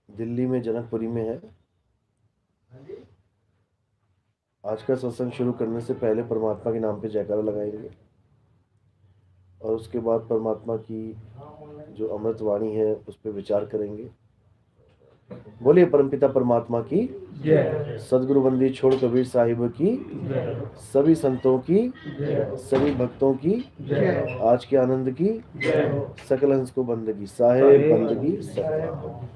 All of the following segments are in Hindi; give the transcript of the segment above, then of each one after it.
दिल्ली में जनकपुरी में है। आज का सत्संग शुरू करने से पहले परमात्मा के नाम पे जयकारा लगाएंगे और उसके बाद परमात्मा की जो अमृत वाणी है उस पर विचार करेंगे। बोलिए परमपिता परमात्मा की जय। सदगुरु बंदी छोड़ कबीर साहिब की, जय। सभी संतों की, जय। सभी भक्तों की, जय। आज के आनंद की, जय। सकल हंस को बंदगी, साहेब बंदगी सरकार।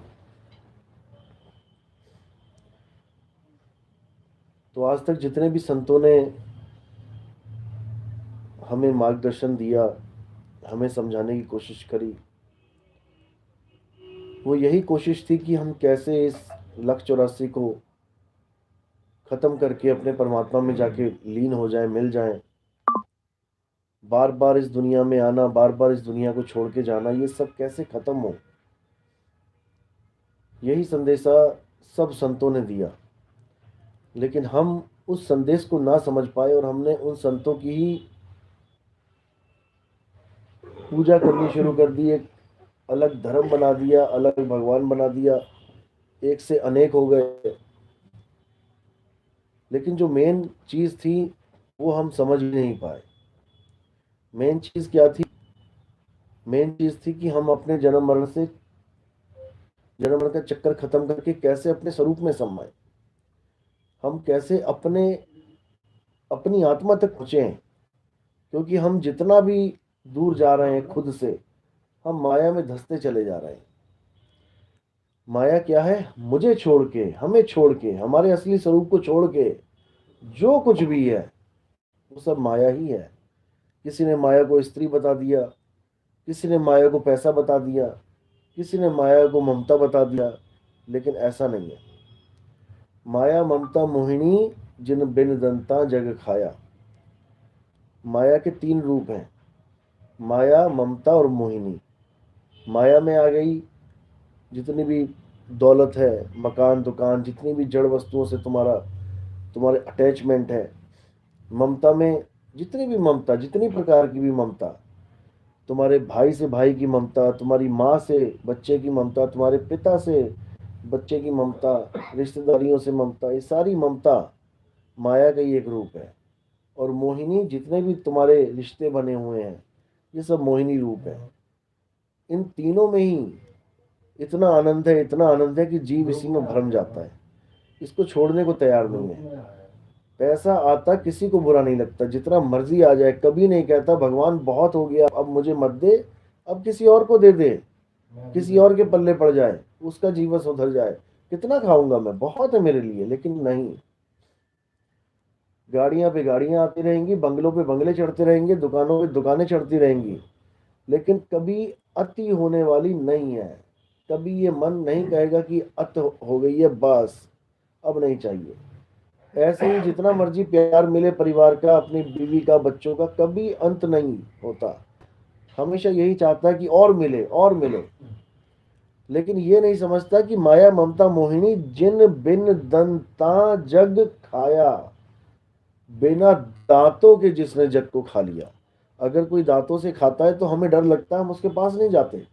तो आज तक जितने भी संतों ने हमें मार्गदर्शन दिया, हमें समझाने की कोशिश करी, वो यही कोशिश थी कि हम कैसे इस लक्ष्य 84 को खत्म करके अपने परमात्मा में जाके लीन हो जाए, मिल जाएं। बार बार इस दुनिया में आना, बार बार इस दुनिया को छोड़ के जाना, ये सब कैसे खत्म हो, यही संदेशा सब संतों ने दिया। लेकिन हम उस संदेश को ना समझ पाए और हमने उन संतों की ही पूजा करनी शुरू कर दी, एक अलग धर्म बना दिया, अलग भगवान बना दिया, एक से अनेक हो गए। लेकिन जो मेन चीज थी वो हम समझ ही नहीं पाए। मेन चीज क्या थी? मेन चीज थी कि हम अपने जन्म मरण का चक्कर खत्म करके कैसे अपने स्वरूप में समाए, हम कैसे अपनी आत्मा तक पहुंचे हैं। क्योंकि हम जितना भी दूर जा रहे हैं खुद से, हम माया में धंसते चले जा रहे हैं। माया क्या है? मुझे छोड़ के, हमें छोड़ के, हमारे असली स्वरूप को छोड़ के जो कुछ भी है वो सब माया ही है। किसी ने माया को स्त्री बता दिया, किसी ने माया को पैसा बता दिया, किसी ने माया को ममता बता दिया, लेकिन ऐसा नहीं है। माया ममता मोहिनी, जिन बिन दंता जग खाया। माया के 3 रूप हैं, माया ममता और मोहिनी। माया में आ गई जितनी भी दौलत है, मकान दुकान, जितनी भी जड़ वस्तुओं से तुम्हारे अटैचमेंट है। ममता में जितनी भी ममता, जितनी प्रकार की भी ममता, तुम्हारे भाई से भाई की ममता, तुम्हारी माँ से बच्चे की ममता, तुम्हारे पिता से बच्चे की ममता, रिश्तेदारियों से ममता, ये सारी ममता माया का ही एक रूप है। और मोहिनी, जितने भी तुम्हारे रिश्ते बने हुए हैं, ये सब मोहिनी रूप है। इन तीनों में ही इतना आनंद है, इतना आनंद है कि जीव इसी में भरम जाता है, इसको छोड़ने को तैयार नहीं है। पैसा आता किसी को बुरा नहीं लगता, जितना मर्जी आ जाए, कभी नहीं कहता भगवान बहुत हो गया अब मुझे मत दे, अब किसी और को दे दे, किसी और के पल्ले पड़ जाए, उसका जीवन सुधर जाए, कितना खाऊंगा मैं, बहुत है मेरे लिए। लेकिन नहीं, गाड़ियां पे गाड़ियां आती रहेंगी, बंगलों पे बंगले चढ़ते रहेंगे, दुकानों पे दुकानें चढ़ती रहेंगी, लेकिन कभी अति होने वाली नहीं है। कभी ये मन नहीं कहेगा कि अत हो गई है, बस अब नहीं चाहिए। ऐसे ही जितना मर्जी प्यार मिले परिवार का, अपनी बीवी का, बच्चों का, कभी अंत नहीं होता। हमेशा यही चाहता है कि और मिले और मिले। लेकिन ये नहीं समझता कि माया ममता मोहिनी, जिन बिन दंता जग खाया। बिना दांतों के जिसने जग को खा लिया। अगर कोई दांतों से खाता है तो हमें डर लगता है, हम उसके पास नहीं जाते,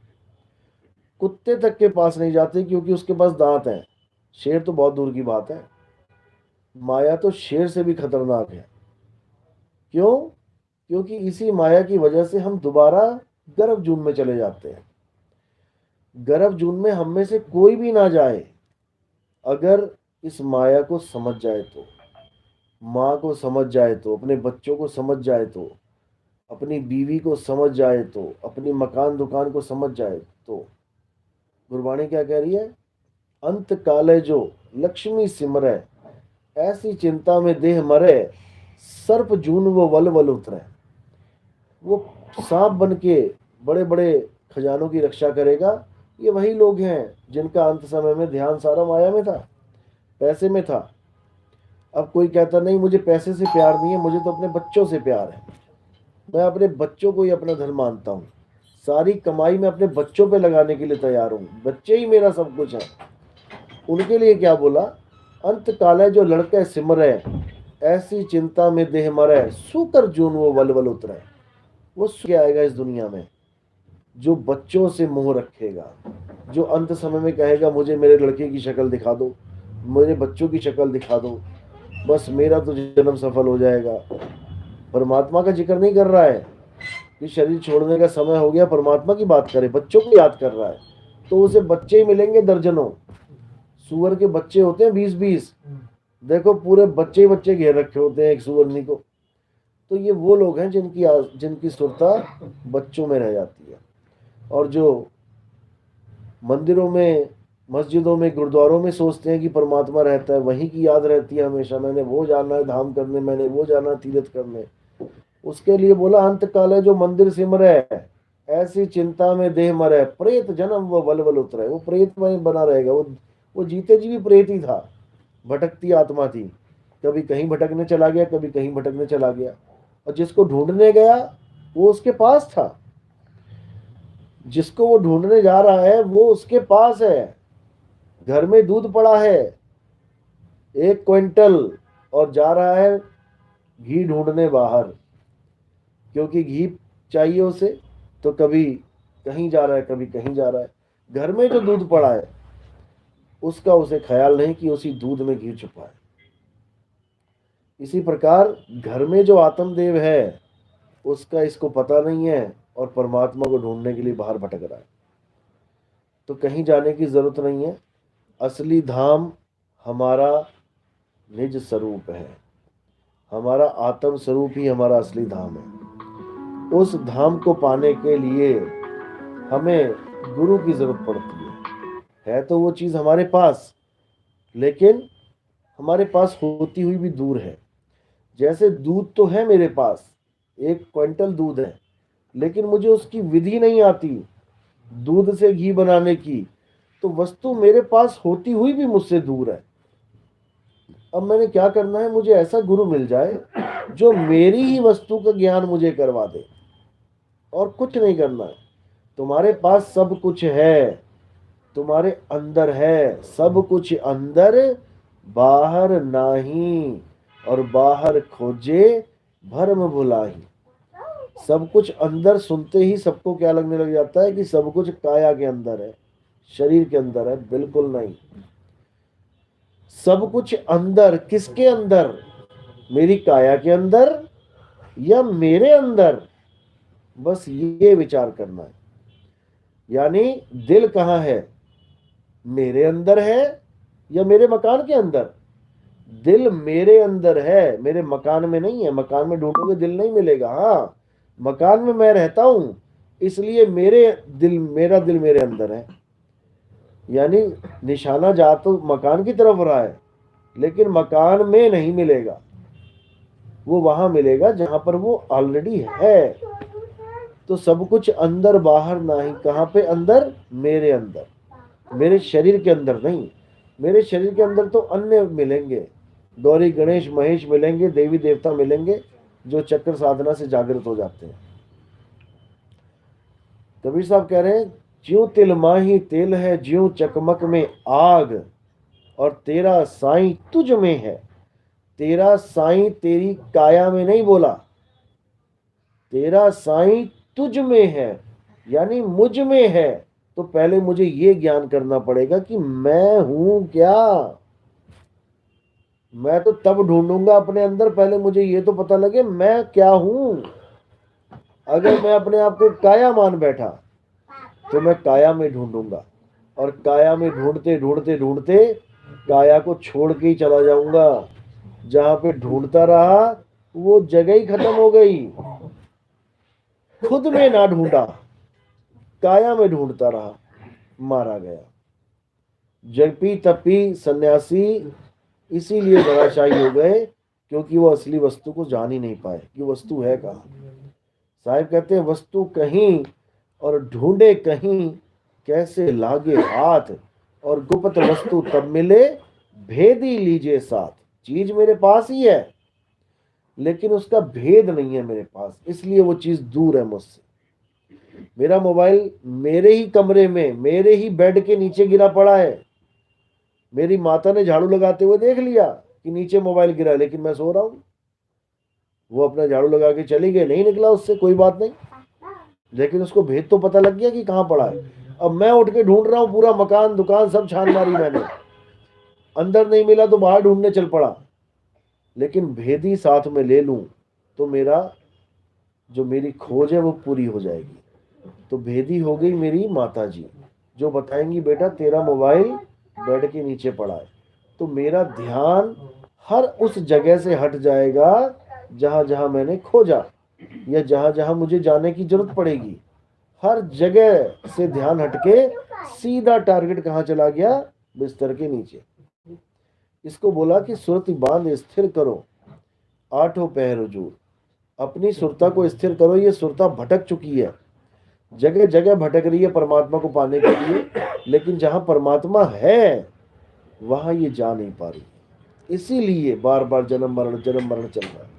कुत्ते तक के पास नहीं जाते, क्योंकि उसके पास दांत हैं। शेर तो बहुत दूर की बात है, माया तो शेर से भी खतरनाक है। क्यों? क्योंकि इसी माया की वजह से हम दोबारा गर्भ जून में चले जाते हैं। गर्भ जून में हम में से कोई भी ना जाए, अगर इस माया को समझ जाए तो, माँ को समझ जाए तो, अपने बच्चों को समझ जाए तो, अपनी बीवी को समझ जाए तो, अपनी मकान दुकान को समझ जाए तो। गुरबाणी क्या कह रही है? अंत काले जो लक्ष्मी सिमरै, ऐसी चिंता में देह मरे, सर्प जून वो वल वल उतरे। वो सांप बन के बड़े बड़े खजानों की रक्षा करेगा। ये वही लोग हैं जिनका अंत समय में ध्यान सारा माया में था, पैसे में था। अब कोई कहता नहीं मुझे पैसे से प्यार नहीं है, मुझे तो अपने बच्चों से प्यार है, मैं अपने बच्चों को ही अपना धर्म मानता हूँ, सारी कमाई मैं अपने बच्चों पे लगाने के लिए तैयार हूँ, बच्चे ही मेरा सब कुछ है। उनके लिए क्या बोला? अंत काले जो लड़के सिमरे, ऐसी चिंता में देह मरे, सूकर जून वो वल वल उतरे। वो क्या आएगा इस दुनिया में? जो बच्चों से मोह रखेगा, जो अंत समय में कहेगा मुझे मेरे लड़के की शक्ल दिखा दो, मुझे बच्चों की शक्ल दिखा दो, बस मेरा तो जन्म सफल हो जाएगा। परमात्मा का जिक्र नहीं कर रहा है कि शरीर छोड़ने का समय हो गया, परमात्मा की बात करे, बच्चों को याद कर रहा है। तो उसे बच्चे ही मिलेंगे दर्जनों। सुअर के बच्चे होते हैं 20-20, देखो पूरे बच्चे ही बच्चे घेर रखे होते हैं एक सुअरनी को। तो ये वो लोग हैं जिनकी सुरता बच्चों में रह जाती है। और जो मंदिरों में, मस्जिदों में, गुरुद्वारों में सोचते हैं कि परमात्मा रहता है, वहीं की याद रहती है हमेशा, मैंने वो जाना है धाम करने, मैंने वो जाना है तीर्थ करने। उसके लिए बोला अंत काल है जो मंदिर सिमरे, ऐसी चिंता में देह मरे, प्रेत जन्म वो बल उतरे। वो प्रेत में बना रहेगा, वो जीते जी भी प्रेत ही था, भटकती आत्मा थी। कभी कहीं भटकने चला गया, कभी कहीं भटकने चला गया। और जिसको ढूंढने गया वो उसके पास था, जिसको वो ढूंढने जा रहा है वो उसके पास है। घर में दूध पड़ा है 1 क्विंटल, और जा रहा है घी ढूंढने बाहर, क्योंकि घी चाहिए उसे। तो कभी कहीं जा रहा है, कभी कहीं जा रहा है। घर में जो दूध पड़ा है उसका उसे ख्याल नहीं कि उसी दूध में घी छुपा है। इसी प्रकार घर में जो आत्मदेव है उसका इसको पता नहीं है, और परमात्मा को ढूंढने के लिए बाहर भटक रहा है। तो कहीं जाने की जरूरत नहीं है। असली धाम हमारा निज स्वरूप है, हमारा आत्म स्वरूप ही हमारा असली धाम है। उस धाम को पाने के लिए हमें गुरु की जरूरत पड़ती है तो वो चीज हमारे पास, लेकिन हमारे पास होती हुई भी दूर है। जैसे दूध तो है मेरे पास, 1 क्विंटल दूध है, लेकिन मुझे उसकी विधि नहीं आती दूध से घी बनाने की। तो वस्तु मेरे पास होती हुई भी मुझसे दूर है। अब मैंने क्या करना है, मुझे ऐसा गुरु मिल जाए जो मेरी ही वस्तु का ज्ञान मुझे करवा दे, और कुछ नहीं करना है। तुम्हारे पास सब कुछ है, तुम्हारे अंदर है सब कुछ अंदर, बाहर नाही, और बाहर खोजे भरम भुलाही। सब कुछ अंदर सुनते ही सबको क्या लगने लग जाता है कि सब कुछ काया के अंदर है, शरीर के अंदर है। बिल्कुल नहीं। सब कुछ अंदर, किसके अंदर? मेरी काया के अंदर या मेरे अंदर? बस ये विचार करना है। यानी दिल कहाँ है, मेरे अंदर है या मेरे मकान के अंदर? दिल मेरे अंदर है, मेरे मकान में नहीं है। मकान में ढूंढोगे दिल नहीं मिलेगा। हाँ, मकान में मैं रहता हूं, इसलिए मेरा दिल मेरे अंदर है। यानी निशाना जा तो मकान की तरफ रहा है, लेकिन मकान में नहीं मिलेगा। वो वहां मिलेगा जहां पर वो ऑलरेडी है। तो सब कुछ अंदर बाहर नहीं, कहां पे अंदर? मेरे अंदर, मेरे शरीर के अंदर नहीं। मेरे शरीर के अंदर तो अन्य मिलेंगे, गौरी गणेश महेश मिलेंगे, देवी देवता मिलेंगे जो चक्र साधना से जागृत हो जाते हैं। कबीर साहब कह रहे हैं, ज्यों तिल माही तेल है, ज्यों चकमक में आग, और तेरा साईं तुझ में है। तेरा साईं तेरी काया में नहीं बोला, तेरा साईं तुझ में है, यानी मुझ में है। तो पहले मुझे ये ज्ञान करना पड़ेगा कि मैं हूं क्या। मैं तो तब ढूंढूंगा अपने अंदर, पहले मुझे ये तो पता लगे मैं क्या हूं। अगर मैं अपने आप को काया मान बैठा तो मैं काया में ढूंढूंगा, और काया में ढूंढते ढूंढते ढूंढते काया को छोड़ के ही चला जाऊंगा। जहां पे ढूंढता रहा वो जगह ही खत्म हो गई। खुद में ना ढूंढा, काया में ढूंढता रहा, मारा गया। जपी तपी सन्यासी इसीलिए धराशायी हो गए, क्योंकि वो असली वस्तु को जान ही नहीं पाए कि वस्तु है कहाँ। साहिब कहते हैं, वस्तु कहीं और ढूंढे कहीं, कैसे लागे हाथ, और गुप्त वस्तु तब मिले, भेदी लीजिए साथ। चीज मेरे पास ही है, लेकिन उसका भेद नहीं है मेरे पास, इसलिए वो चीज दूर है मुझसे। मेरा मोबाइल मेरे ही कमरे में, मेरे ही बेड के नीचे गिरा पड़ा है। मेरी माता ने झाड़ू लगाते हुए देख लिया कि नीचे मोबाइल गिरा, लेकिन मैं सो रहा हूं। वो अपना झाड़ू लगा के चली गई, नहीं निकला उससे, कोई बात नहीं। लेकिन उसको भेद तो पता लग गया कि कहाँ पड़ा है। अब मैं उठ के ढूंढ रहा हूँ, पूरा मकान दुकान सब छान मारी मैंने, अंदर नहीं मिला तो बाहर ढूंढने चल पड़ा। लेकिन भेदी साथ में ले लूं तो मेरा जो मेरी खोज है वो पूरी हो जाएगी। तो भेदी हो गई मेरी माता जी, जो बताएंगी बेटा तेरा मोबाइल बेड के नीचे पड़ा है। तो मेरा ध्यान हर उस जगह से हट जाएगा जहां जहां मैंने खोजा, या जहां जहां मुझे जाने की जरूरत पड़ेगी। हर जगह से ध्यान हटके सीधा टारगेट कहाँ चला गया? बिस्तर के नीचे। इसको बोला कि सुरति बांध स्थिर करो, आठों पहर हुजूर। अपनी सुरता को स्थिर करो। ये सुरता भटक चुकी है, जगह जगह भटक रही है परमात्मा को पाने के लिए, लेकिन जहां परमात्मा है वहां ये जा नहीं पा रही। इसीलिए बार बार जन्म मरण चल रहा है।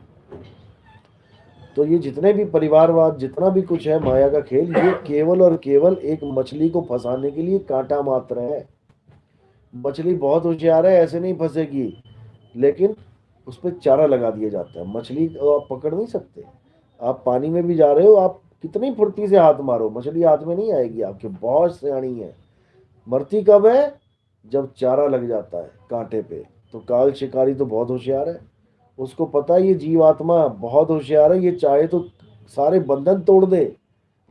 तो ये जितने भी परिवारवाद, जितना भी कुछ है माया का खेल, ये केवल और केवल एक मछली को फंसाने के लिए कांटा मात्र है। मछली बहुत होशियार है, ऐसे नहीं फंसेगी, लेकिन उस पर चारा लगा दिया जाता है। मछली को आप पकड़ नहीं सकते। आप पानी में भी जा रहे हो, आप कितनी फुर्ती से हाथ मारो, मछली हाथ में नहीं आएगी आपके। बहुत सियाणी है। मरती कब है? जब चारा लग जाता है कांटे पे। तो काल शिकारी तो बहुत होशियार है, उसको पता है ये जीवात्मा बहुत होशियार है, ये चाहे तो सारे बंधन तोड़ दे,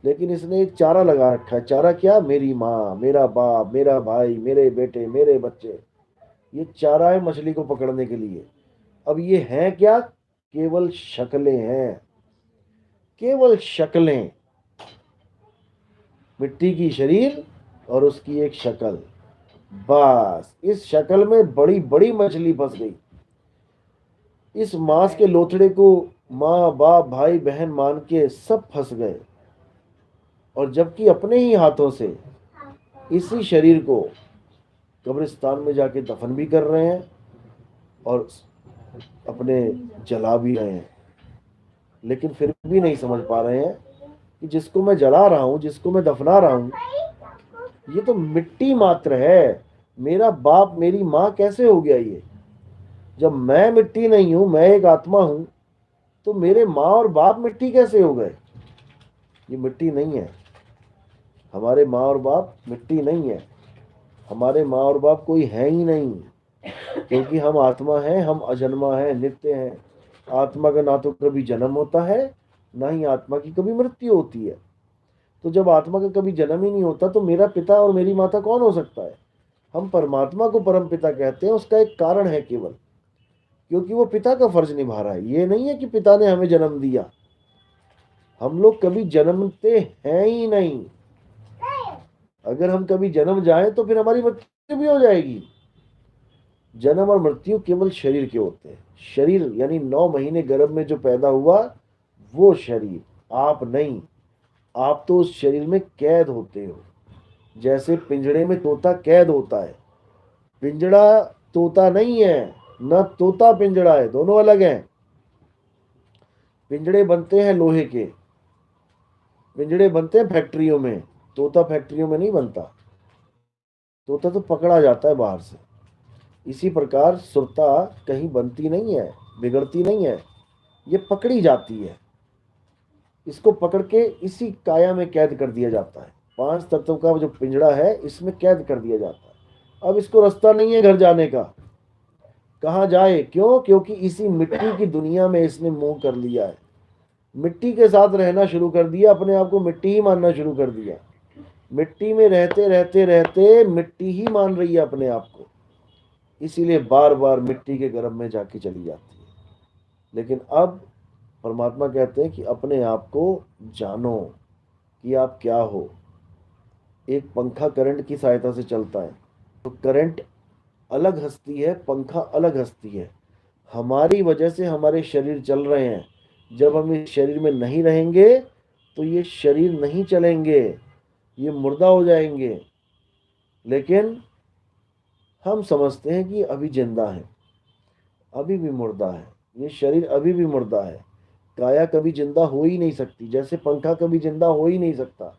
लेकिन इसने एक चारा लगा रखा है। चारा क्या? मेरी माँ, मेरा बाप, मेरा भाई, मेरे बेटे, मेरे बच्चे। ये चारा है मछली को पकड़ने के लिए। अब ये है क्या? केवल शक्लें हैं, केवल शक्लें। मिट्टी की शरीर और उसकी एक शक्ल, बस इस शक्ल में बड़ी बड़ी मछली फंस गई। इस मांस के लोथड़े को माँ बाप भाई बहन मान के सब फंस गए, और जबकि अपने ही हाथों से इसी शरीर को कब्रिस्तान में जाके दफन भी कर रहे हैं और अपने जला भी रहे हैं। लेकिन फिर भी नहीं समझ पा रहे हैं कि जिसको मैं जला रहा हूं, जिसको मैं दफना रहा हूं, ये तो मिट्टी मात्र है। मेरा बाप मेरी माँ कैसे हो गया ये? जब मैं मिट्टी नहीं हूं, मैं एक आत्मा हूं, तो मेरे माँ और बाप मिट्टी कैसे हो गए? ये मिट्टी नहीं है। हमारे माँ और बाप मिट्टी नहीं है। हमारे माँ और बाप कोई है ही नहीं, क्योंकि हम आत्मा हैं, हम अजन्मा हैं, नित्य हैं। आत्मा का ना तो कभी जन्म होता है, ना ही आत्मा की कभी मृत्यु होती है। तो जब आत्मा का कभी जन्म ही नहीं होता, तो मेरा पिता और मेरी माता कौन हो सकता है? हम परमात्मा को परम पिता कहते हैं। उसका एक कारण है केवल, क्योंकि वो पिता का फर्ज निभा रहा है। ये नहीं है कि पिता ने हमें जन्म दिया। हम लोग कभी जन्मते हैं ही नहीं। अगर हम कभी जन्म जाए तो फिर हमारी मृत्यु भी हो जाएगी। जन्म और मृत्यु केवल शरीर के होते हैं। शरीर यानी 9 महीने गर्भ में जो पैदा हुआ वो शरीर, आप नहीं। आप तो उस शरीर में कैद होते हो। जैसे पिंजड़े में तोता कैद होता है, पिंजड़ा तोता नहीं है, न तोता पिंजड़ा है, दोनों अलग हैं। पिंजड़े बनते हैं लोहे के, पिंजड़े बनते हैं फैक्ट्रियों में, तोता फैक्ट्रियों में नहीं बनता। तोता तो पकड़ा जाता है बाहर से। इसी प्रकार सुरता कहीं बनती नहीं है, बिगड़ती नहीं है, ये पकड़ी जाती है। इसको पकड़ के इसी काया में कैद कर दिया जाता है। 5 तत्व का जो पिंजड़ा है इसमें कैद कर दिया जाता है। अब इसको रास्ता नहीं है घर जाने का। कहाँ जाए? क्यों? क्योंकि इसी मिट्टी की दुनिया में इसने मुंह कर लिया है। मिट्टी के साथ रहना शुरू कर दिया, अपने आप को मिट्टी ही मानना शुरू कर दिया। मिट्टी में रहते रहते रहते मिट्टी ही मान रही है अपने आप को, इसीलिए बार बार मिट्टी के गर्भ में जाके चली जाती है। लेकिन अब परमात्मा कहते हैं कि अपने आप को जानो कि आप क्या हो। एक पंखा करंट की सहायता से चलता है, तो करंट अलग हस्ती है, पंखा अलग हस्ती है। हमारी वजह से हमारे शरीर चल रहे हैं। जब हम इस शरीर में नहीं रहेंगे तो ये शरीर नहीं चलेंगे, ये मुर्दा हो जाएंगे। लेकिन हम समझते हैं कि अभी जिंदा है, अभी भी मुर्दा है। ये शरीर अभी भी मुर्दा है। काया कभी जिंदा हो ही नहीं सकती, जैसे पंखा कभी जिंदा हो ही नहीं सकता।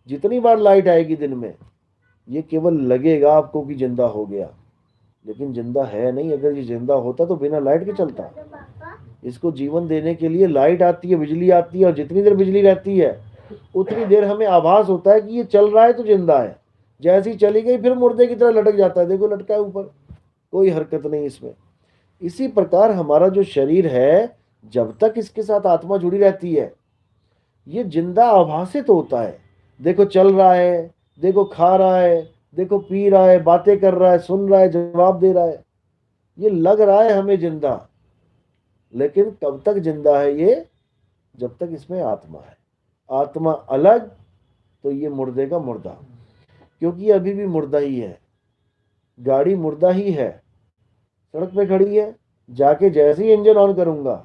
जितनी बार लाइट आएगी दिन में, ये केवल लगेगा आपको कि जिंदा हो गया, लेकिन जिंदा है नहीं। अगर ये जिंदा होता तो बिना लाइट के चलता। इसको जीवन देने के लिए लाइट आती है, बिजली आती है, और जितनी देर बिजली रहती है उतनी देर हमें आभास होता है कि ये चल रहा है तो जिंदा है, जैसी चली गई फिर मुर्दे की तरह लटक जाता है, देखो लटका है ऊपर, कोई हरकत नहीं इसमें। इसी प्रकार हमारा जो शरीर है, जब तक इसके साथ आत्मा जुड़ी रहती है, ये जिंदा आभासित होता है। देखो चल रहा है, देखो खा रहा है, देखो पी रहा है, बातें कर रहा है, सुन रहा है, जवाब दे रहा है, ये लग रहा है हमें जिंदा। लेकिन कब तक जिंदा है ये? जब तक इसमें आत्मा है। आत्मा अलग तो ये मुर्दे का मुर्दा, क्योंकि ये अभी भी मुर्दा ही है। गाड़ी मुर्दा ही है, सड़क पे खड़ी है, जाके जैसे ही इंजन ऑन करूंगा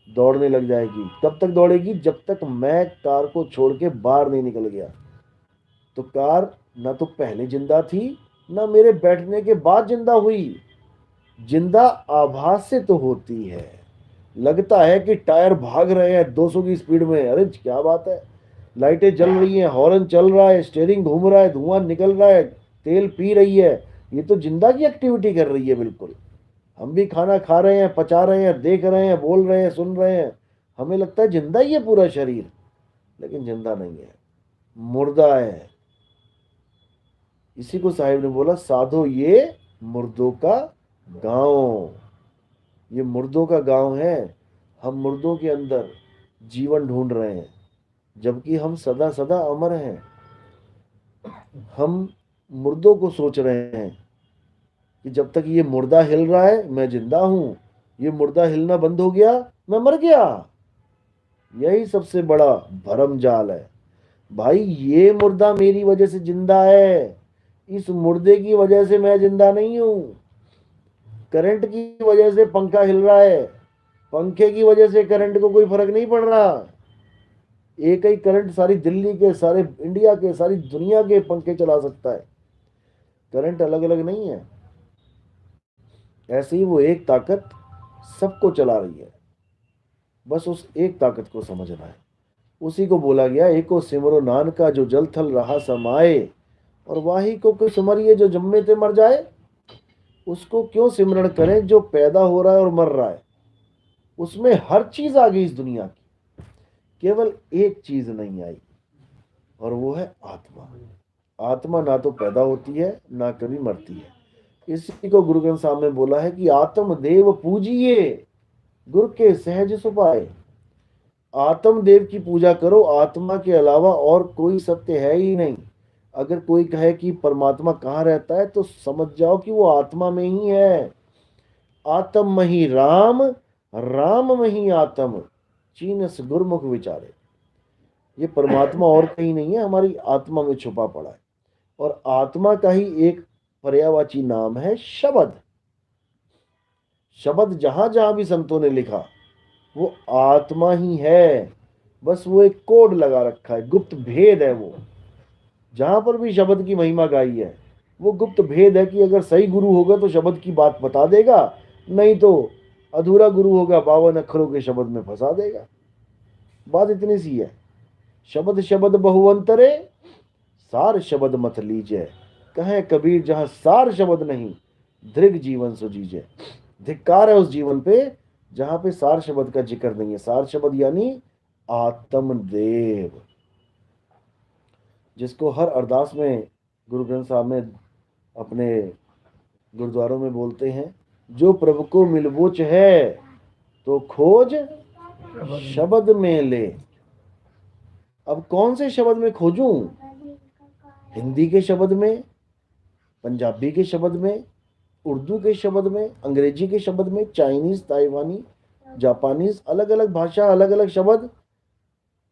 दौड़ने लग जाएगी। कब तक दौड़ेगी? जब तक मैं कार को छोड़ के बाहर नहीं निकल गया। तो कार ना तो पहले जिंदा थी, ना मेरे बैठने के बाद जिंदा हुई। जिंदा आभास से तो होती है। लगता है कि टायर भाग रहे हैं 200 की स्पीड में, अरे क्या बात है, लाइटें जल रही हैं, हॉर्न चल रहा है, स्टीयरिंग घूम रहा है, धुआं निकल रहा है, तेल पी रही है, ये तो जिंदा की एक्टिविटी कर रही है बिल्कुल। हम भी खाना खा रहे हैं, पचा रहे हैं, देख रहे हैं, बोल रहे हैं, सुन रहे हैं, हमें लगता है जिंदा ही है पूरा शरीर, लेकिन जिंदा नहीं है, मुर्दा है। इसी को साहिब ने बोला, साधो ये मुर्दों का गांव। ये मुर्दों का गांव है। हम मुर्दों के अंदर जीवन ढूंढ रहे हैं, जबकि हम सदा सदा अमर हैं। हम मुर्दों को सोच रहे हैं कि जब तक ये मुर्दा हिल रहा है मैं जिंदा हूं, ये मुर्दा हिलना बंद हो गया मैं मर गया। यही सबसे बड़ा भरम जाल है भाई। ये मुर्दा मेरी वजह से जिंदा है, इस मुर्दे की वजह से मैं जिंदा नहीं हूं। करंट की वजह से पंखा हिल रहा है, पंखे की वजह से करंट को कोई फर्क नहीं पड़ रहा। एक ही करंट सारी दिल्ली के, सारे इंडिया के, सारी दुनिया के पंखे चला सकता है। करंट अलग अलग नहीं है। ऐसे ही वो एक ताकत सबको चला रही है, बस उस एक ताकत को समझना है। उसी को बोला गया, एको सिमरो नानका जो जल थल रहा समाए, और वाही को क्यों सिमरिए जो जम्मे ते मर जाए। उसको क्यों सिमरण करें जो पैदा हो रहा है और मर रहा है। उसमें हर चीज आ गई इस दुनिया की, केवल एक चीज नहीं आई, और वो है आत्मा। आत्मा ना तो पैदा होती है ना कभी मरती है। इसी को गुरु ग्रंथ साहब ने बोला है कि आत्म देव पूजिए, गुरु के सहज सुपाए। आत्म देव की पूजा करो, आत्मा के अलावा और कोई सत्य है ही नहीं। अगर कोई कहे कि परमात्मा कहाँ रहता है, तो समझ जाओ कि वो आत्मा में ही है। आत्म में ही राम, राम में ही आत्म, चीनस गुरमुख विचारे। ये परमात्मा और कहीं नहीं है, हमारी आत्मा में छुपा पड़ा है। और आत्मा का ही एक पर्यायवाची नाम है शब्द। शब्द जहां जहां भी संतों ने लिखा वो आत्मा ही है, बस वो एक कोड लगा रखा है, गुप्त भेद है वो। जहां पर भी शब्द की महिमा गाई है वो गुप्त भेद है कि अगर सही गुरु होगा तो शब्द की बात बता देगा, नहीं तो अधूरा गुरु होगा 52 अक्षरों के शब्द में फंसा देगा। बात इतनी सी है। शब्द शब्द बहुअंतरे, सार शब्द मत लीजिए। कहे कबीर जहां सार शब्द नहीं, दृग जीवन सुजीजे। धिक्कार है उस जीवन पे जहां पे सार शब्द का जिक्र नहीं है। सार शब्द यानी आत्मदेव, जिसको हर अरदास में गुरु ग्रंथ साहब में अपने गुरुद्वारों में बोलते हैं, जो प्रभु को मिलबुच है तो खोज शब्द में ले। अब कौन से शब्द में खोजूं? हिंदी के शब्द में, पंजाबी के शब्द में, उर्दू के शब्द में, अंग्रेजी के शब्द में, चाइनीज, ताइवानी, जापानीज, अलग अलग भाषा, अलग अलग शब्द।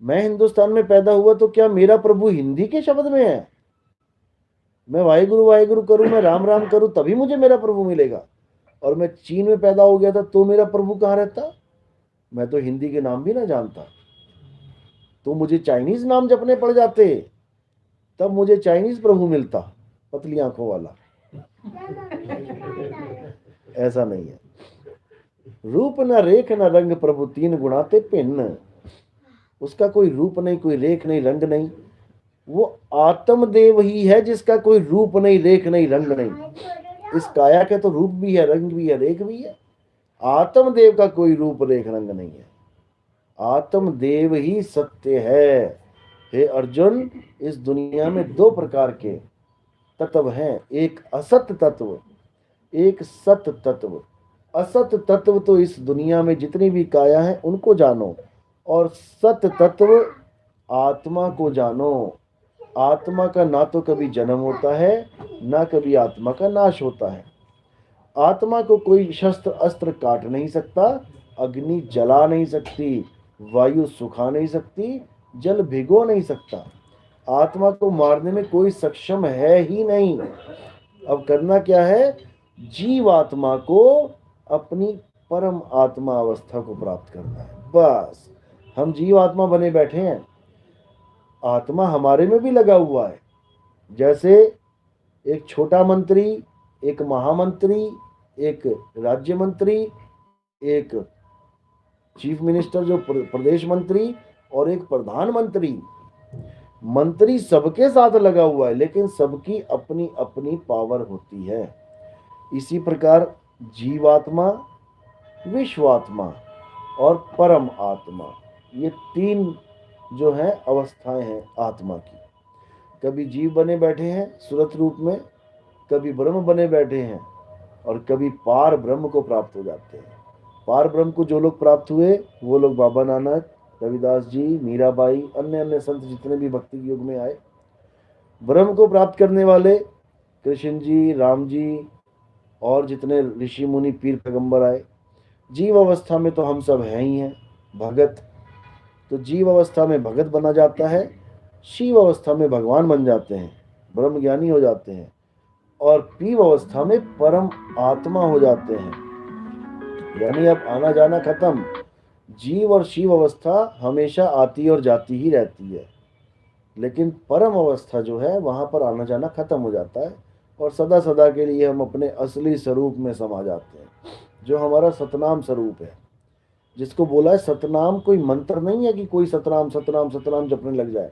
मैं हिंदुस्तान में पैदा हुआ तो क्या मेरा प्रभु हिंदी के शब्द में है? मैं वाहेगुरु वाहेगुरु करूं, मैं राम राम करूं, तभी मुझे मेरा प्रभु मिलेगा। और मैं चीन में पैदा हो गया था तो मेरा प्रभु कहाँ रहता? मैं तो हिंदी के नाम भी ना जानता, तो मुझे चाइनीज नाम जपने पड़ जाते, तब मुझे चाइनीज प्रभु मिलता, पतली आंखों वाला। ऐसा नहीं है। रूप न रेख न रंग प्रभु तीन गुणाते भिन्न। उसका कोई रूप नहीं, कोई रेख नहीं, रंग नहीं। वो आत्मदेव ही है जिसका कोई रूप नहीं, रेख नहीं, रंग नहीं। इस काया के तो रूप भी है, रंग भी है, रेख भी है। आत्मदेव का कोई रूप रेख रंग नहीं है। आत्मदेव ही सत्य है। हे अर्जुन, इस दुनिया में दो प्रकार के तत्व हैं, एक असत तत्व, एक सत तत्व। असत तत्व तो इस दुनिया में जितनी भी काया है उनको जानो, और सत तत्व आत्मा को जानो। आत्मा का ना तो कभी जन्म होता है, ना कभी आत्मा का नाश होता है। आत्मा को कोई शस्त्र अस्त्र काट नहीं सकता, अग्नि जला नहीं सकती, वायु सुखा नहीं सकती, जल भिगो नहीं सकता। आत्मा को मारने में कोई सक्षम है ही नहीं। अब करना क्या है? जीव आत्मा को अपनी परम आत्मा अवस्था को प्राप्त करना है। बस हम जीव आत्मा बने बैठे हैं, आत्मा हमारे में भी लगा हुआ है। जैसे एक छोटा मंत्री, एक महामंत्री, एक राज्य मंत्री, एक चीफ मिनिस्टर जो प्रदेश मंत्री, और एक प्रधानमंत्री। मंत्री सबके साथ लगा हुआ है, लेकिन सबकी अपनी अपनी पावर होती है। इसी प्रकार जीवात्मा, विश्वात्मा और परम आत्मा, ये तीन जो है अवस्थाएं हैं आत्मा की। कभी जीव बने बैठे हैं सुरत रूप में, कभी ब्रह्म बने बैठे हैं, और कभी पार ब्रह्म को प्राप्त हो जाते हैं। पार ब्रह्म को जो लोग प्राप्त हुए वो लोग बाबा नानक, रविदास जी, मीराबाई, अन्य अन्य संत जितने भी भक्ति के युग में आए। ब्रह्म को प्राप्त करने वाले कृष्ण जी, राम जी और जितने ऋषि मुनि पीर पैगंबर आए। जीव अवस्था में तो हम सब हैं ही हैं भगत। तो जीव अवस्था में भगत बना जाता है, शिव अवस्था में भगवान बन जाते हैं, ब्रह्म ज्ञानी हो जाते हैं, और पीव अवस्था में परम आत्मा हो जाते हैं। यानी अब आना जाना खत्म। जीव और शिव अवस्था हमेशा आती और जाती ही रहती है, लेकिन परम अवस्था जो है वहां पर आना जाना खत्म हो जाता है, और सदा सदा के लिए हम अपने असली स्वरूप में समा जाते हैं, जो हमारा सतनाम स्वरूप है। जिसको बोला है सतनाम कोई मंत्र नहीं है कि कोई सतनाम सतनाम सतनाम जपने लग जाए।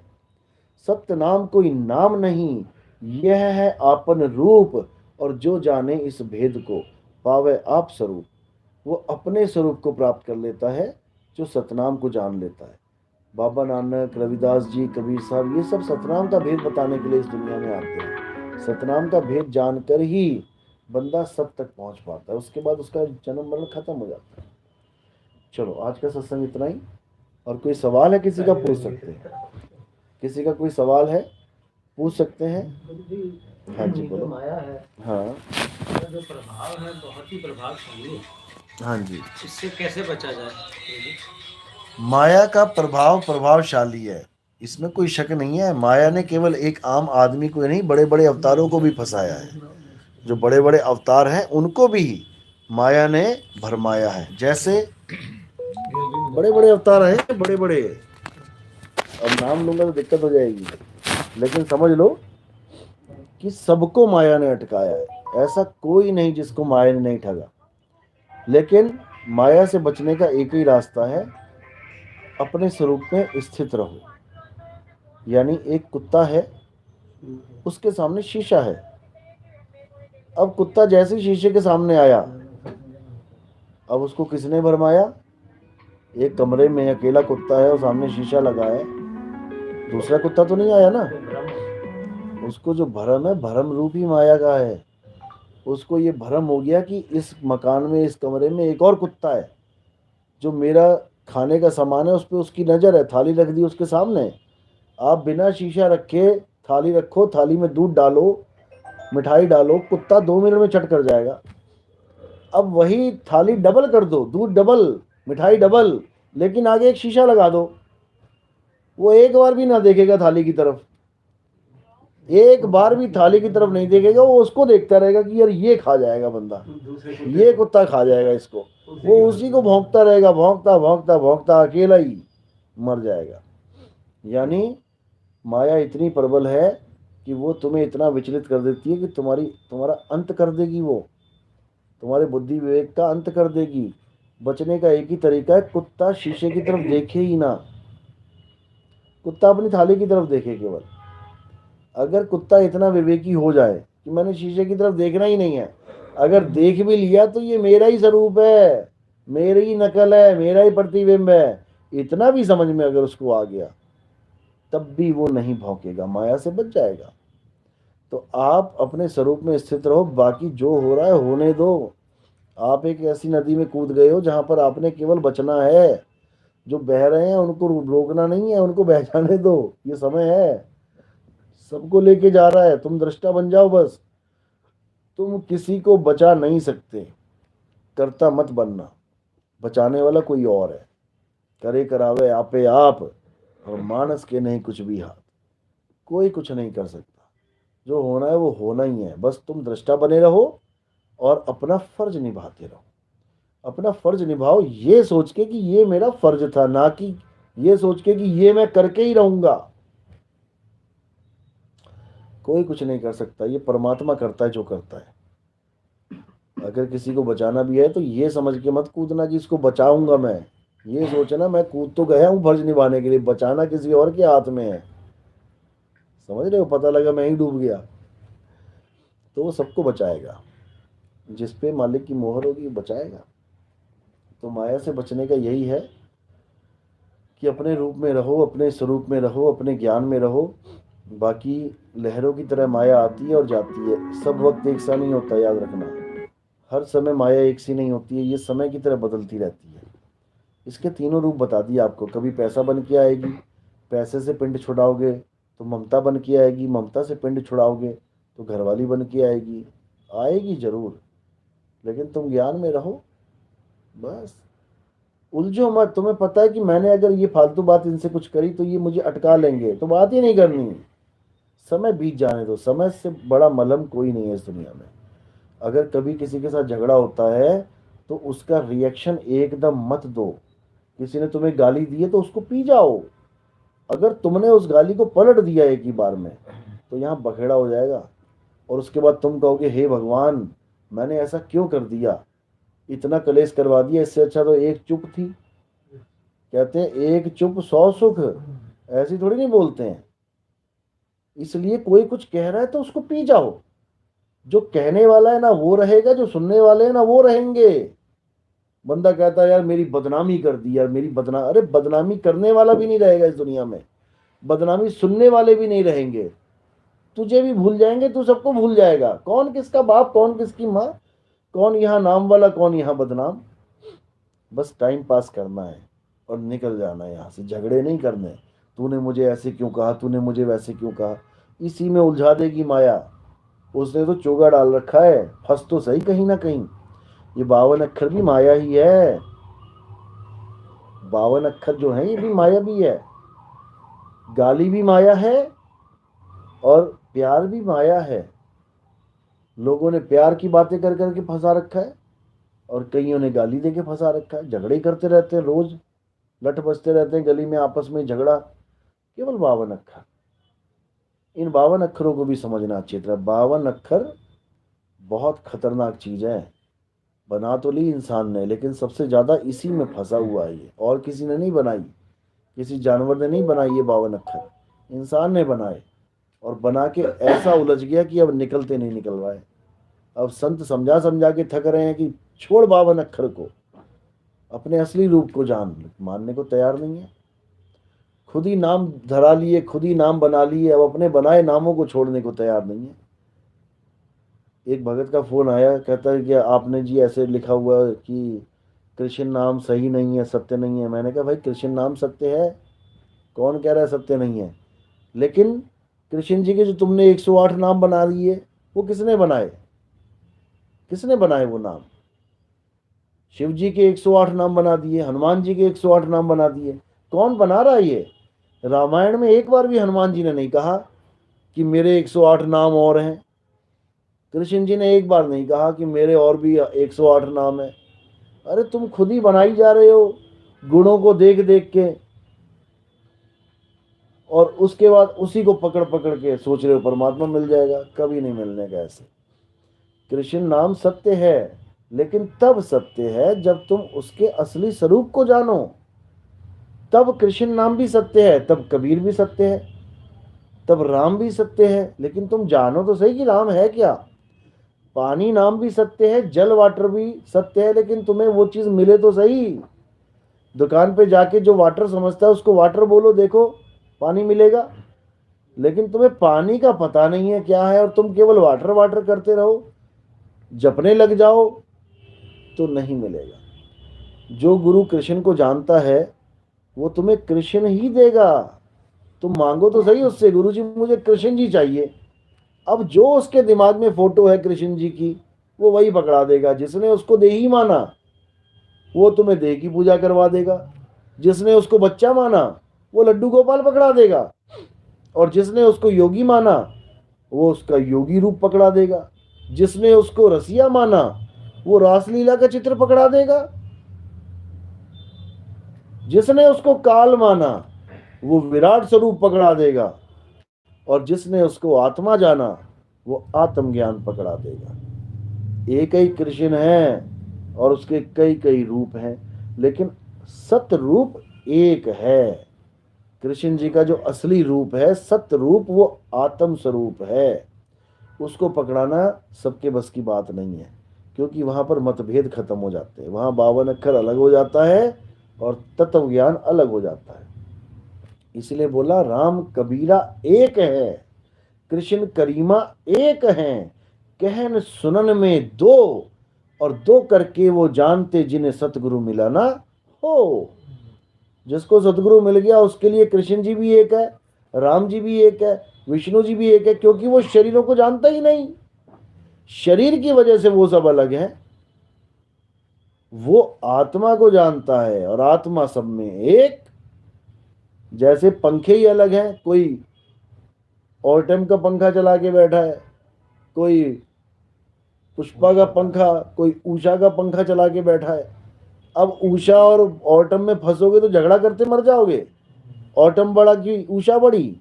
सतनाम कोई नाम नहीं, यह है आपन रूप, और जो जाने इस भेद को पावे आप स्वरूप। वो अपने स्वरूप को प्राप्त कर लेता है जो सतनाम को जान लेता है। बाबा नानक, रविदास जी, कबीर साहब, ये सब सतनाम का भेद बताने के लिए इस दुनिया में आते हैं। सतनाम का भेद जानकर ही बंदा सत तक पहुंच पाता है, उसके बाद उसका जन्म मरण खत्म हो जाता है। चलो आज का सत्संग इतना ही। और कोई सवाल है किसी का, पूछ सकते हैं। किसी का कोई सवाल है पूछ सकते हैं। हाँ जी बोलो। माया है, हाँ जो प्रभाव है बहुत ही प्रभावशाली है। हाँ जी, इससे कैसे बचा जाए? माया का प्रभाव प्रभावशाली है, इसमें कोई शक नहीं है। माया ने केवल एक आम आदमी को नहीं, बड़े बड़े अवतारों को भी फंसाया है। जो बड़े बड़े अवतार हैं उनको भी माया ने भरमाया है। जैसे बड़े बड़े अवतार हैं, बड़े बड़े, अब नाम लूंगा तो दिक्कत हो जाएगी, लेकिन समझ लो कि सबको माया ने अटकाया है। ऐसा कोई नहीं जिसको माया ने नहीं ठगा। लेकिन माया से बचने का एक ही रास्ता है, अपने स्वरूप में स्थित रहो। यानी एक कुत्ता है, उसके सामने शीशा है। अब कुत्ता जैसे शीशे के सामने आया, अब उसको किसने भरमाया? एक कमरे में अकेला कुत्ता है और सामने शीशा लगा है, दूसरा कुत्ता तो नहीं आया ना। उसको जो भरम है, भरम रूप ही माया का है। उसको ये भरम हो गया कि इस मकान में, इस कमरे में एक और कुत्ता है, जो मेरा खाने का सामान है उस पर उसकी नज़र है। थाली रख दी उसके सामने, आप बिना शीशा रखे थाली रखो, थाली में दूध डालो, मिठाई डालो, कुत्ता 2 मिनट में चट कर जाएगा। अब वही थाली डबल कर दो, दूध डबल, मिठाई डबल, लेकिन आगे एक शीशा लगा दो, वो एक बार भी ना देखेगा थाली की तरफ, एक बार भी थाली की तरफ नहीं देखेगा। वो उसको देखता रहेगा कि यार ये खा जाएगा बंदा, ये कुत्ता खा जाएगा इसको। वो उसी को भौंकता रहेगा, भौंकता भौंकता भौंकता अकेला ही मर जाएगा। यानी माया इतनी प्रबल है कि वो तुम्हें इतना विचलित कर देती है कि तुम्हारा अंत कर देगी। वो तुम्हारे बुद्धि विवेक का अंत कर देगी। बचने का एक ही तरीका है, कुत्ता शीशे की तरफ देखे ही ना, कुत्ता अपनी थाली की तरफ देखे केवल। अगर कुत्ता इतना विवेकी हो जाए कि मैंने शीशे की तरफ देखना ही नहीं है, अगर देख भी लिया तो ये मेरा ही स्वरूप है, मेरी ही नकल है, मेरा ही प्रतिबिंब है, इतना भी समझ में अगर उसको आ गया, तब भी वो नहीं भौंकेगा, माया से बच जाएगा। तो आप अपने स्वरूप में स्थित रहो, बाकी जो हो रहा है होने दो। आप एक ऐसी नदी में कूद गए हो जहां पर आपने केवल बचना है। जो बह रहे हैं उनको रोकना नहीं है, उनको बह जाने दो। ये समय है, सबको लेके जा रहा है, तुम दृष्टा बन जाओ बस। तुम किसी को बचा नहीं सकते, करता मत बनना। बचाने वाला कोई और है। करे करावे आपे आप, और मानस के नहीं कुछ भी हाथ। कोई कुछ नहीं कर सकता। जो होना है वो होना ही है, बस तुम दृष्टा बने रहो और अपना फर्ज निभाते रहो। अपना फर्ज निभाओ ये सोच के कि ये मेरा फर्ज था, ना कि ये सोच के कि ये मैं करके ही रहूंगा। कोई कुछ नहीं कर सकता, ये परमात्मा करता है जो करता है। अगर किसी को बचाना भी है तो ये समझ के मत कूदना कि इसको बचाऊंगा मैं। ये सोचना मैं कूद तो गया हूं फर्ज निभाने के लिए, बचाना किसी और के हाथ में है। समझ रहे हो, पता लगा मैं ही डूब गया। तो वो सबको बचाएगा, जिस पे मालिक की मोहर होगी वो बचाएगा। तो माया से बचने का यही है कि अपने रूप में रहो, अपने स्वरूप में रहो, अपने ज्ञान में रहो। बाकी लहरों की तरह माया आती है और जाती है, सब वक्त एक सा नहीं होता, याद रखना। हर समय माया एक सी नहीं होती है, ये समय की तरह बदलती रहती है। इसके तीनों रूप बता दिए आपको। कभी पैसा बन के आएगी, पैसे से पिंड छुड़ाओगे तो ममता बन के आएगी, ममता से पिंड छुड़ाओगे तो घरवाली बन के आएगी। आएगी जरूर, लेकिन तुम ज्ञान में रहो बस। उलझो मत। तुम्हें पता है कि मैंने अगर ये फालतू बात इनसे कुछ करी तो ये मुझे अटका लेंगे, तो बात ही नहीं करनी। समय बीत जाने दो, समय से बड़ा मलहम कोई नहीं है इस दुनिया में। अगर कभी किसी के साथ झगड़ा होता है तो उसका रिएक्शन एकदम मत दो। किसी ने तुम्हें गाली दी है तो उसको पी जाओ। अगर तुमने उस गाली को पलट दिया एक ही बार में तो यहाँ बखेड़ा हो जाएगा। और उसके बाद तुम कहोगे हे भगवान, मैंने ऐसा क्यों कर दिया, इतना कलेश करवा दिया, इससे अच्छा तो एक चुप थी। कहते हैं एक चुप सौ सुख, ऐसी थोड़ी नहीं बोलते हैं। इसलिए कोई कुछ कह रहा है तो उसको पी जाओ। जो कहने वाला है ना वो रहेगा, जो सुनने वाले हैं ना वो रहेंगे। बंदा कहता है यार मेरी बदनामी कर दी, यार मेरी बदनामी, अरे बदनामी करने वाला भी नहीं रहेगा इस दुनिया में, बदनामी सुनने वाले भी नहीं रहेंगे। तुझे भी भूल जाएंगे, तू सबको भूल जाएगा। कौन किसका बाप, कौन किसकी माँ, कौन यहाँ नाम वाला, कौन यहाँ बदनाम। बस टाइम पास करना है और निकल जाना है यहाँ से। झगड़े नहीं करने, तूने मुझे ऐसे क्यों कहा, तूने मुझे वैसे क्यों कहा, इसी में उलझा देगी माया। उसने तो चोगा डाल रखा है, फंस तो सही कहीं ना कहीं। ये 52 अक्षर भी माया ही है। 52 अक्षर जो है ये भी माया भी है। गाली भी माया है और प्यार भी माया है। लोगों ने प्यार की बातें कर करके फंसा रखा है और कईयों ने गाली देके फंसा रखा है। झगड़े करते रहते हैं, रोज लठ बजते रहते हैं गली में, आपस में झगड़ा। केवल 52 अक्षर। इन 52 अक्षरों को भी समझना अच्छी तरह। 52 अक्षर बहुत खतरनाक चीज है। बना तो ली इंसान ने, लेकिन सबसे ज्यादा इसी में फंसा हुआ है ये। और किसी ने नहीं बनाई, किसी जानवर ने नहीं बनाई ये 52 अक्षर, इंसान ने बनाए। और बना के ऐसा उलझ गया कि अब निकलते नहीं निकल रहा है। अब संत समझा समझा के थक रहे हैं कि छोड़ 52 अक्षर को, अपने असली रूप को जान। मानने को तैयार नहीं है। खुद ही नाम धरा लिए, खुद ही नाम बना लिए, अब अपने बनाए नामों को छोड़ने को तैयार नहीं है। एक भगत का फोन आया, कहता है कि आपने जी ऐसे लिखा हुआ है कि कृष्ण नाम सही नहीं है, सत्य नहीं है। मैंने कहा भाई कृष्ण नाम सत्य है, कौन कह रहा है सत्य नहीं है। लेकिन कृष्ण जी के जो तुमने 108 नाम बना दिए, वो किसने बनाए, किसने बनाए वो नाम। शिव जी के 108 नाम बना दिए, हनुमान जी के 108 नाम बना दिए। कौन बना रहा है ये। रामायण में एक बार भी हनुमान जी ने नहीं कहा कि मेरे 108 नाम और हैं। कृष्ण जी ने एक बार नहीं कहा कि मेरे और भी 108 नाम है। अरे तुम खुद ही बनाई जा रहे हो गुणों को देख देख के, और उसके बाद उसी को पकड़ पकड़ के सोच रहे हो परमात्मा मिल जाएगा। कभी नहीं मिलने का ऐसे। कृष्ण नाम सत्य है, लेकिन तब सत्य है जब तुम उसके असली स्वरूप को जानो। तब कृष्ण नाम भी सत्य है, तब कबीर भी सत्य है, तब राम भी सत्य है। लेकिन तुम जानो तो सही कि राम है क्या। पानी नाम भी सत्य है, जल वाटर भी सत्य है, लेकिन तुम्हें वो चीज मिले तो सही। दुकान पे जाके जो वाटर समझता है उसको वाटर बोलो, देखो पानी मिलेगा। लेकिन तुम्हें पानी का पता नहीं है क्या है और तुम केवल वाटर वाटर करते रहो, जपने लग जाओ, तो नहीं मिलेगा। जो गुरु कृष्ण को जानता है वो तुम्हें कृष्ण ही देगा। तुम मांगो तो सही उससे, गुरु जी मुझे कृष्ण जी चाहिए। अब जो उसके दिमाग में फोटो है कृष्ण जी की, वो वही पकड़ा देगा। जिसने उसको देही माना वो तुम्हें देह की पूजा करवा देगा। जिसने उसको बच्चा माना वो लड्डू गोपाल पकड़ा देगा। और जिसने उसको योगी माना वो उसका योगी रूप पकड़ा देगा। जिसने उसको रसिया माना वो रासलीला का चित्र पकड़ा देगा। जिसने उसको काल माना वो विराट स्वरूप पकड़ा देगा। और जिसने उसको आत्मा जाना वो आत्मज्ञान पकड़ा देगा। एक ही कृष्ण है और उसके कई कई रूप हैं, लेकिन सत्य रूप एक है। कृष्ण जी का जो असली रूप है, सत्य रूप, वो आत्म स्वरूप है। उसको पकड़ाना सबके बस की बात नहीं है, क्योंकि वहां पर मतभेद खत्म हो जाते हैं। वहां 52 अक्षर अलग हो जाता है और तत्व ज्ञान अलग हो जाता है। इसलिए बोला राम कबीरा एक है, कृष्ण करीमा एक हैं, कहन सुनन में दो, और दो करके वो जानते जिन्हें सतगुरु मिला ना हो। जिसको सतगुरु मिल गया उसके लिए कृष्ण जी भी एक है, राम जी भी एक है, विष्णु जी भी एक है, क्योंकि वो शरीरों को जानता ही नहीं। शरीर की वजह से वो सब अलग है। वो आत्मा को जानता है और आत्मा सब में एक। जैसे पंखे ही अलग हैं, कोई ऑटम का पंखा चला के बैठा है, कोई पुष्पा का पंखा, कोई उषा का पंखा चला के बैठा है। अब उषा और ऑटम में फंसोगे तो झगड़ा करते मर जाओगे। ऑटम बड़ा कि उषा बड़ी।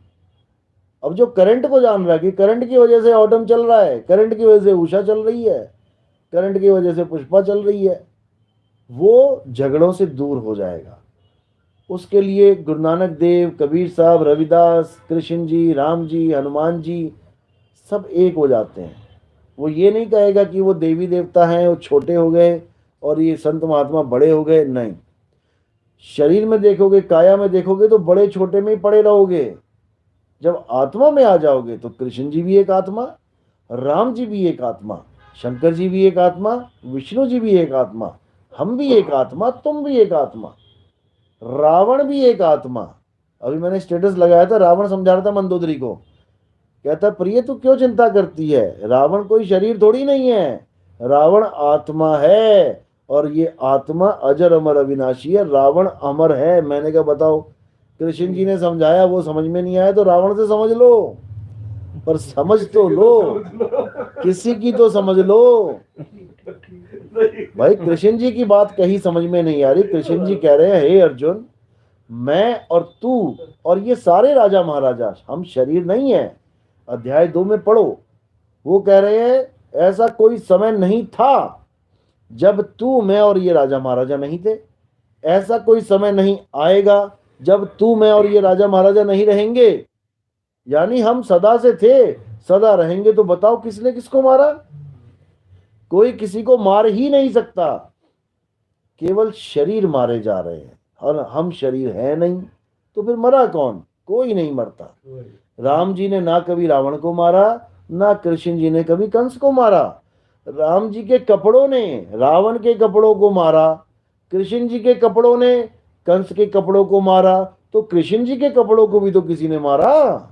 अब जो करंट को जान रहा है कि करंट की वजह से ऑटम चल रहा है, करंट की वजह से उषा चल रही है, करंट की वजह से पुष्पा चल रही है, वो झगड़ों से दूर हो जाएगा। उसके लिए गुरु नानक देव, कबीर साहब, रविदास, कृष्ण जी, राम जी, हनुमान जी सब एक हो जाते हैं। वो ये नहीं कहेगा कि वो देवी देवता हैं, वो छोटे हो गए और ये संत महात्मा बड़े हो गए, नहीं। शरीर में देखोगे, काया में देखोगे तो बड़े छोटे में ही पड़े रहोगे। जब आत्मा में आ जाओगे तो कृष्ण जी भी एक आत्मा, राम जी भी एक आत्मा, शंकर जी भी एक आत्मा, विष्णु जी भी एक आत्मा, हम भी एक आत्मा, तुम भी एक आत्मा, रावण भी एक आत्मा। अभी मैंने स्टेटस लगाया था, रावण समझा रहा था मंदोदरी को, कहता प्रिय तू क्यों चिंता करती है, रावण कोई शरीर थोड़ी नहीं है, रावण आत्मा है और ये आत्मा अजर अमर अविनाशी है। रावण अमर है। मैंने कहा बताओ, कृष्ण जी ने समझाया, वो समझ में नहीं आया तो रावण से समझ लो, पर समझ तो लो, किसी की तो समझ लो भाई। कृष्ण जी की बात कहीं समझ में नहीं आ रही। कृष्ण जी कह रहे हैं हे अर्जुन, मैं और तू और ये सारे राजा महाराजा हम शरीर नहीं है। अध्याय 2 में पढ़ो, वो कह रहे हैं ऐसा कोई समय नहीं था जब तू, मैं और ये राजा महाराजा नहीं थे। ऐसा कोई समय नहीं आएगा जब तू, मैं और ये राजा महाराजा नहीं रहेंगे। यानी हम सदा से थे, सदा रहेंगे। तो बताओ किसने किसको मारा? कोई किसी को मार ही नहीं सकता। केवल शरीर मारे जा रहे हैं और हम शरीर है नहीं, तो फिर मरा कौन? कोई नहीं मरता। राम जी ने ना कभी रावण को मारा, ना कृष्ण जी ने कभी कंस को मारा। राम जी के कपड़ों ने रावण के कपड़ों को मारा, कृष्ण जी के कपड़ों ने कंस के कपड़ों को मारा, तो कृष्ण जी के कपड़ों को भी तो किसी ने मारा।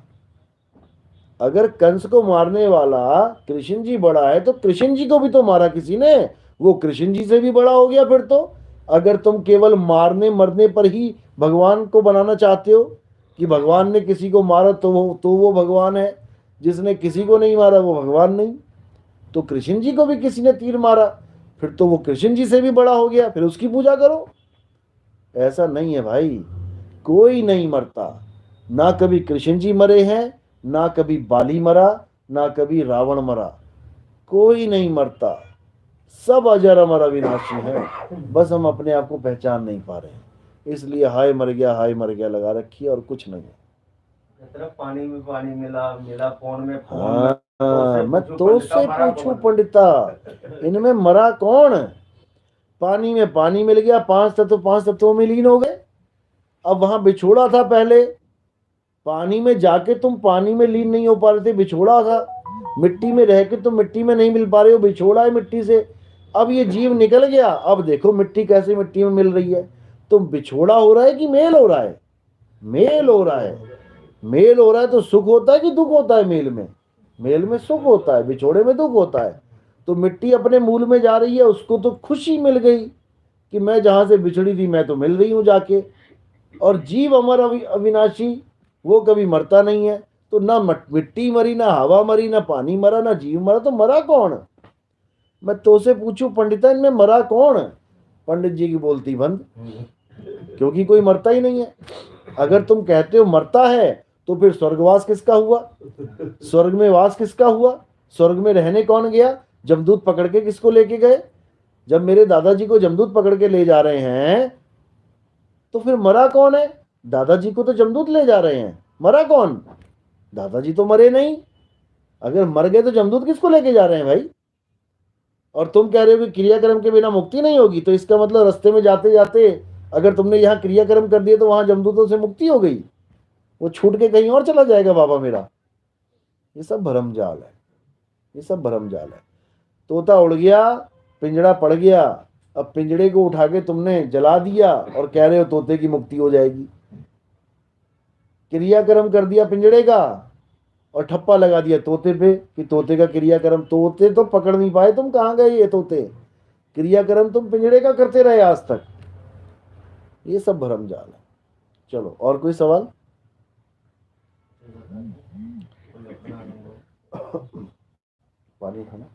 अगर कंस को मारने वाला कृष्ण जी बड़ा है तो कृष्ण जी को भी तो मारा किसी ने, वो कृष्ण जी से भी बड़ा हो गया फिर तो। अगर तुम केवल मारने मरने पर ही भगवान को बनाना चाहते हो कि भगवान ने किसी को मारा तो वो भगवान है, जिसने किसी को नहीं मारा वो भगवान नहीं। तो कृष्ण जी को भी किसी ने तीर मारा, फिर तो वो कृष्ण जी से भी बड़ा हो गया, फिर उसकी पूजा करो। ऐसा नहीं है भाई, कोई नहीं मरता। ना कभी कृष्ण जी मरे हैं, ना कभी बाली मरा, ना कभी रावण मरा। कोई नहीं मरता, सब अजर अमर अविनाशी हैं। बस हम अपने आप को पहचान नहीं पा रहे हैं, इसलिए हाय मर गया, हाय मर गया लगा रखी है और कुछ नहीं है। पानी में पानी मिला मिला, फोन में हाँ, मैं तो से पूछूं पंडिता, इनमें मरा कौन? पानी में पानी मिल गया, 5 तत्व 5 तत्वों में लीन हो गए। अब वहां बिछोड़ा था पहले, पानी में जाके तुम पानी में लीन नहीं हो पा रहे थे, बिछोड़ा था। मिट्टी में रह के तुम मिट्टी में नहीं मिल पा रहे हो, बिछोड़ा है मिट्टी से। अब ये जीव निकल गया, अब देखो मिट्टी कैसे मिट्टी में मिल रही है। तो बिछोड़ा हो रहा है कि मेल हो रहा है? मेल हो रहा है। मेल हो रहा है तो सुख होता है कि दुख होता है? मेल में सुख होता है, बिछोड़े में दुख होता है। तो मिट्टी अपने मूल में जा रही है, उसको तो खुशी मिल गई कि मैं जहां से बिछड़ी थी मैं तो मिल रही हूं जाके। और जीव अमर अविनाशी, वो कभी मरता नहीं है। तो ना मिट्टी मरी, ना हवा मरी, ना पानी मरा, ना जीव मरा, तो मरा कौन? मैं तो से पूछूं पंडिता, इनमें मरा कौन? पंडित जी की बोलती बंद, क्योंकि कोई मरता ही नहीं है। अगर तुम कहते हो मरता है तो फिर स्वर्गवास किसका हुआ? स्वर्ग में वास किसका हुआ? स्वर्ग में रहने कौन गया? जमदूत पकड़ के किसको लेके गए? जब मेरे दादाजी को जमदूत पकड़ के ले जा रहे हैं तो फिर मरा कौन है? दादाजी को तो जमदूत ले जा रहे हैं, मरा कौन? दादाजी तो मरे नहीं। अगर मर गए तो जमदूत किसको लेके जा रहे हैं भाई? और तुम कह रहे हो कि क्रियाक्रम के बिना मुक्ति नहीं होगी, तो इसका मतलब रास्ते में जाते जाते अगर तुमने यहाँ क्रियाक्रम कर दिया तो वहां जमदूतों से मुक्ति हो गई, वो छूट के कहीं और चला जाएगा बाबा मेरा। ये सब भरमजाल है, ये सब भरमजाल है। तोता उड़ गया, पिंजड़ा पड़ गया। अब पिंजड़े को उठा के तुमने जला दिया और कह रहे हो तोते की मुक्ति हो जाएगी। क्रियाक्रम कर दिया पिंजड़े का और ठप्पा लगा दिया तोते पे कि तोते का क्रियाक्रम। तोते तो पकड़ नहीं पाए, तुम कहाँ गए ये तोते? क्रियाक्रम तुम पिंजड़े का करते रहे आज तक। ये सब भरमजाल है। चलो, और कोई सवाल? पानी खाना।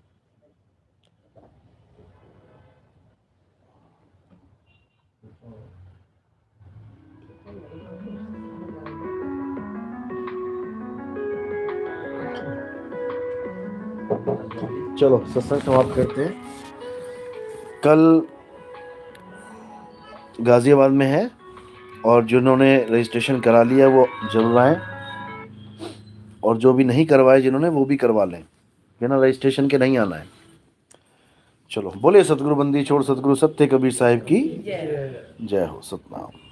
चलो सत्संग समाप्त करते हैं। कल गाजियाबाद में है और जिन्होंने रजिस्ट्रेशन करा लिया वो जरूर आए, और जो भी नहीं करवाए जिन्होंने वो भी करवा लें, बिना रजिस्ट्रेशन के नहीं आना है। चलो, बोले सतगुरु बंदी छोड़ सतगुरु सत्य कबीर साहिब की जय हो। सतनाम।